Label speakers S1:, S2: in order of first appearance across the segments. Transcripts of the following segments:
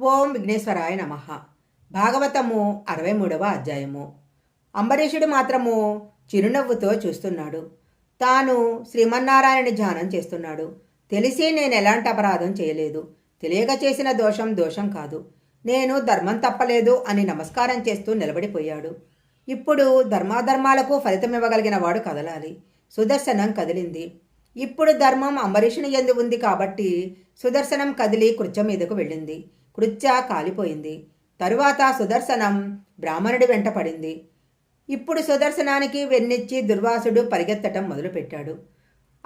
S1: ఓం విఘ్నేశ్వరాయ నమః. భాగవతము 63వ అధ్యాయము. అంబరీషుడు మాత్రము చిరునవ్వుతో చూస్తున్నాడు. తాను శ్రీమన్నారాయణని ధ్యానం చేస్తున్నాడు. తెలిసి నేను ఎలాంటి అపరాధం చేయలేదు. తెలియక చేసిన దోషం దోషం కాదు. నేను ధర్మం తప్పలేదు అని నమస్కారం చేస్తూ నిలబడిపోయాడు. ఇప్పుడు ధర్మాధర్మాలకు ఫలితమివ్వగలిగిన వాడు కదలాలి. సుదర్శనం కదిలింది. ఇప్పుడు ధర్మం అంబరీషుని యందు ఉంది కాబట్టి సుదర్శనం కదిలి కృత్య మీదకు వెళ్ళింది. కృత్య కాలిపోయింది. తరువాత సుదర్శనం బ్రాహ్మణుడి వెంట పడింది. ఇప్పుడు సుదర్శనానికి వెన్నిచ్చి దుర్వాసుడు పరిగెత్తటం మొదలుపెట్టాడు.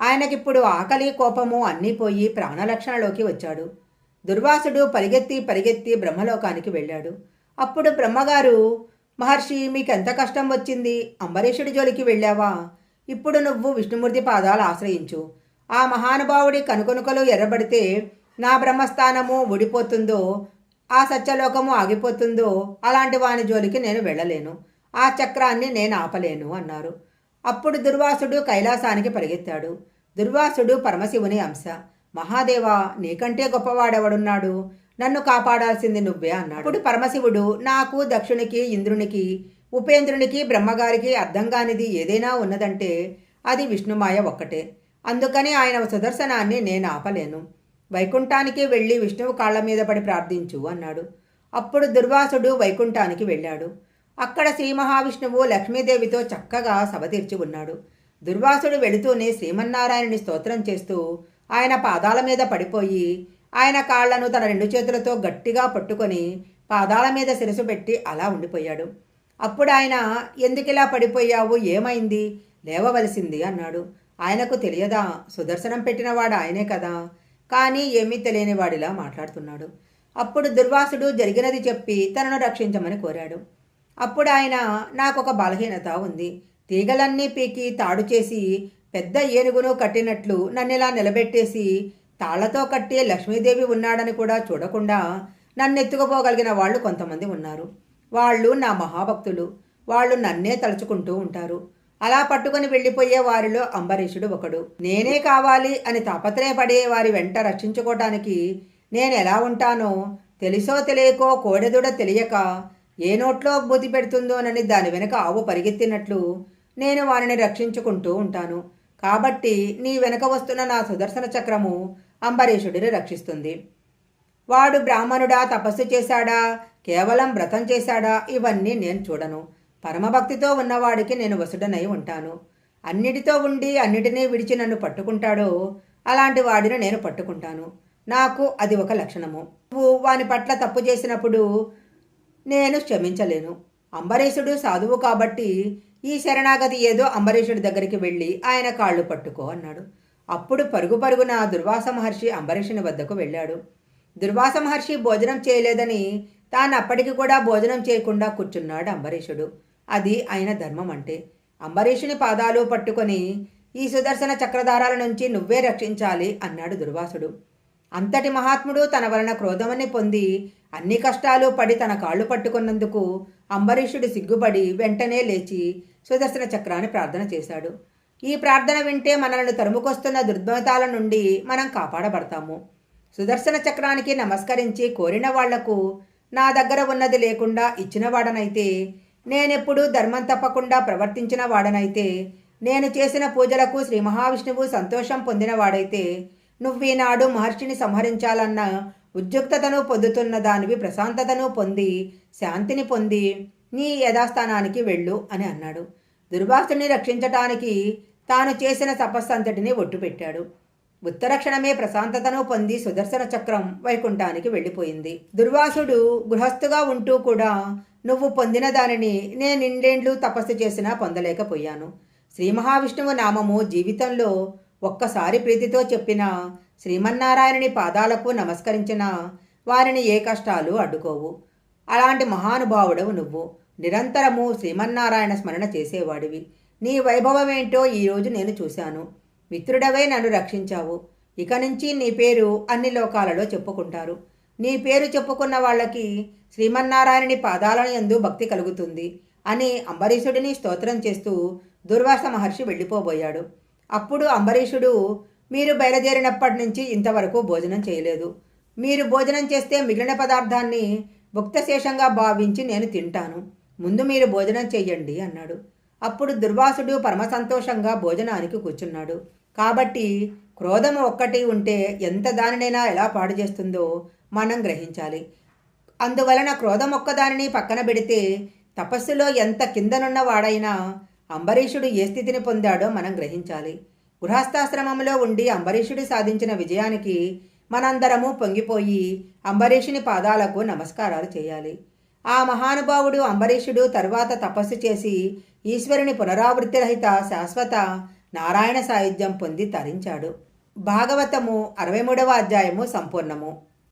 S1: ఆయనకిప్పుడు ఆకలి కోపము అన్నీ పోయి ప్రాణలక్షణలోకి వచ్చాడు. దుర్వాసుడు పరిగెత్తి పరిగెత్తి బ్రహ్మలోకానికి వెళ్ళాడు. అప్పుడు బ్రహ్మగారు, మహర్షి, మీకెంత కష్టం వచ్చింది? అంబరీషుడి జోలికి వెళ్ళావా? ఇప్పుడు నువ్వు విష్ణుమూర్తి పాదాలు ఆశ్రయించు. ఆ మహానుభావుడి కనుకొనుకలు ఎర్రబడితే నా బ్రహ్మస్థానము ఊడిపోతుందో, ఆ సత్యలోకము ఆగిపోతుందో అలాంటి వాని జోలికి నేను వెళ్ళలేను. ఆ చక్రాన్ని నేను ఆపలేను అన్నారు. అప్పుడు దుర్వాసుడు కైలాసానికి పరిగెత్తాడు. దుర్వాసుడు పరమశివుని అంశ. మహాదేవా, నీకంటే గొప్పవాడెవడున్నాడు? నన్ను కాపాడాల్సింది నువ్వే అన్నాడు. అప్పుడు పరమశివుడు, నాకు, దక్షునికి, ఇంద్రునికి, ఉపేంద్రునికి, బ్రహ్మగారికి అర్థం కానిది ఏదైనా ఉన్నదంటే అది విష్ణుమాయ ఒక్కటే. అందుకని ఆయన సుదర్శనాన్ని నేను ఆపలేను. వైకుంఠానికి వెళ్ళి విష్ణువు కాళ్ల మీద పడి ప్రార్థించు అన్నాడు. అప్పుడు దుర్వాసుడు వైకుంఠానికి వెళ్ళాడు. అక్కడ శ్రీ మహావిష్ణువు లక్ష్మీదేవితో చక్కగా సభ తీర్చి ఉన్నాడు. దుర్వాసుడు వెళుతూనే శ్రీమన్నారాయణుని స్తోత్రం చేస్తూ ఆయన పాదాల మీద పడిపోయి ఆయన కాళ్లను తన రెండు చేతులతో గట్టిగా పట్టుకొని పాదాల మీద శిరసు పెట్టి అలా ఉండిపోయాడు. అప్పుడు ఆయన, ఎందుకిలా పడిపోయావు? ఏమైంది? లేవవలసింది అన్నాడు. ఆయనకు తెలియదా? సుదర్శనం పెట్టినవాడు ఆయనే కదా. కానీ ఏమీ తెలియని వాడిలా మాట్లాడుతున్నాడు. అప్పుడు దుర్వాసుడు జరిగినది చెప్పి తనను రక్షించమని కోరాడు. అప్పుడు ఆయన, నాకొక బలహీనత ఉంది. తీగలన్నీ పీకి తాడు చేసి పెద్ద ఏనుగును కట్టినట్లు నన్నిలా నిలబెట్టేసి తాళ్లతో కట్టి లక్ష్మీదేవి ఉన్నాడని కూడా చూడకుండా నన్నెత్తుకుపోగలిగిన వాళ్ళు కొంతమంది ఉన్నారు. వాళ్ళు నా మహాభక్తులు. వాళ్ళు నన్నే తలుచుకుంటూ ఉంటారు. అలా పట్టుకొని వెళ్ళిపోయే వారిలో అంబరీషుడు ఒకడు. నేనే కావాలి అని తాపత్రయపడే వారి వెంట రక్షించుకోవటానికి నేను ఎలా ఉంటానో, తెలిసో తెలియకో కోడెదుడ తెలియక ఏ నోట్లో బూతి పెడుతుందోనని దాని వెనుక ఆవు పరిగెత్తినట్లు నేను వారిని రక్షించుకుంటూ ఉంటాను. కాబట్టి నీ వెనుక వస్తున్న నా సుదర్శన చక్రము అంబరీషుడిని రక్షిస్తుంది. వాడు బ్రాహ్మణుడా, తపస్సు చేశాడా, కేవలం వ్రతం చేశాడా, ఇవన్నీ నేను చూడను. పరమభక్తితో ఉన్నవాడికి నేను వసుడనై ఉంటాను. అన్నిటితో ఉండి అన్నిటినీ విడిచి నన్ను పట్టుకుంటాడో అలాంటి వాడిని నేను పట్టుకుంటాను. నాకు అది ఒక లక్షణము. నువ్వు వాని పట్ల తప్పు చేసినప్పుడు నేను క్షమించలేను. అంబరీషుడు సాధువు కాబట్టి ఈ శరణాగతి ఏదో అంబరీషుడి దగ్గరికి వెళ్ళి ఆయన కాళ్ళు పట్టుకో అన్నాడు. అప్పుడు పరుగు పరుగున దుర్వాస మహర్షి అంబరీషుని వద్దకు వెళ్ళాడు. దుర్వాస మహర్షి భోజనం చేయలేదని తాను అప్పటికి కూడా భోజనం చేయకుండా కూర్చున్నాడు అంబరీషుడు. అది ఆయన ధర్మం అంటే. అంబరీషుని పాదాలు పట్టుకొని ఈ సుదర్శన చక్రధారాల నుంచి నువ్వే రక్షించాలి అన్నాడు దుర్వాసుడు. అంతటి మహాత్ముడు తన వలన క్రోధమని పొంది అన్ని కష్టాలు పడి తన కాళ్ళు పట్టుకున్నందుకు అంబరీషుడు సిగ్గుపడి వెంటనే లేచి సుదర్శన చక్రాన్ని ప్రార్థన చేశాడు. ఈ ప్రార్థన వింటే మనల్ని తరుముకొస్తున్న దుర్భతాల నుండి మనం కాపాడబడతాము. సుదర్శన చక్రానికి నమస్కరించి కోరిన వాళ్లకు నా దగ్గర ఉన్నది లేకుండా ఇచ్చిన వాడనైతే, నేనెప్పుడు ధర్మం తప్పకుండా ప్రవర్తించిన వాడనైతే, నేను చేసిన పూజలకు శ్రీ మహావిష్ణువు సంతోషం పొందిన వాడైతే, నువ్వీనాడు మహర్షిని సంహరించాలన్న ఉద్యుక్తతను పొందుతున్న దానివి ప్రశాంతతను పొంది శాంతిని పొంది నీ యథాస్థానానికి వెళ్ళు అని అన్నాడు. దుర్వాసుని రక్షించటానికి తాను చేసిన తపస్సంతటిని ఒట్టుపెట్టాడు. ఉత్తరక్షణమే ప్రశాంతతను పొంది సుదర్శన చక్రం వైకుంఠానికి వెళ్ళిపోయింది. దుర్వాసుడు గృహస్థుగా ఉంటూ కూడా నువ్వు పొందిన దానిని నేను నిండేండ్లు తపస్సు చేసినా పొందలేకపోయాను. శ్రీ మహావిష్ణువు నామము జీవితంలో ఒక్కసారి ప్రీతితో చెప్పిన శ్రీమన్నారాయణుని పాదాలకు నమస్కరించిన వారిని ఏ కష్టాలు అడ్డుకోవు. అలాంటి మహానుభావుడవు నువ్వు. నిరంతరము శ్రీమన్నారాయణ స్మరణ చేసేవాడివి. నీ వైభవమేంటో ఈరోజు నేను చూశాను. మిత్రుడవై నన్ను రక్షించావు. ఇక నుంచి నీ పేరు అన్ని లోకాలలో చెప్పుకుంటారు. నీ పేరు చెప్పుకున్న వాళ్ళకి శ్రీమన్నారాయణుని పాదాల యందు భక్తి కలుగుతుంది అని అంబరీషుడిని స్తోత్రం చేస్తూ దుర్వాస మహర్షి వెళ్ళిపోబోయాడు. అప్పుడు అంబరీషుడు, మీరు బయలుదేరినప్పటి నుంచి ఇంతవరకు భోజనం చేయలేదు. మీరు భోజనం చేస్తే మిగిలిన పదార్థాన్ని భుక్తశేషంగా భావించి నేను తింటాను. ముందు మీరు భోజనం చెయ్యండి అన్నాడు. అప్పుడు దుర్వాసుడు పరమ సంతోషంగా భోజనానికి కూర్చున్నాడు. కాబట్టి క్రోధము ఒక్కటి ఉంటే ఎంత దానినైనా ఎలా పాడు చేస్తుందో మనం గ్రహించాలి. అందువలన క్రోధం ఒక్కదానిని పక్కన పెడితే తపస్సులో ఎంత కిందనున్న వాడైనా అంబరీషుడు ఏ స్థితిని పొందాడో మనం గ్రహించాలి. గృహస్థాశ్రమంలో ఉండి అంబరీషుడు సాధించిన విజయానికి మనందరము పొంగిపోయి అంబరీషుని పాదాలకు నమస్కారాలు చేయాలి. ఆ మహానుభావుడు అంబరీషుడు తరువాత తపస్సు చేసి ఈశ్వరుని పునరావృత్తి రహిత శాశ్వత నారాయణ సాయుధ్యం పొంది తరించాడు. భాగవతము 63వ అధ్యాయము సంపూర్ణము.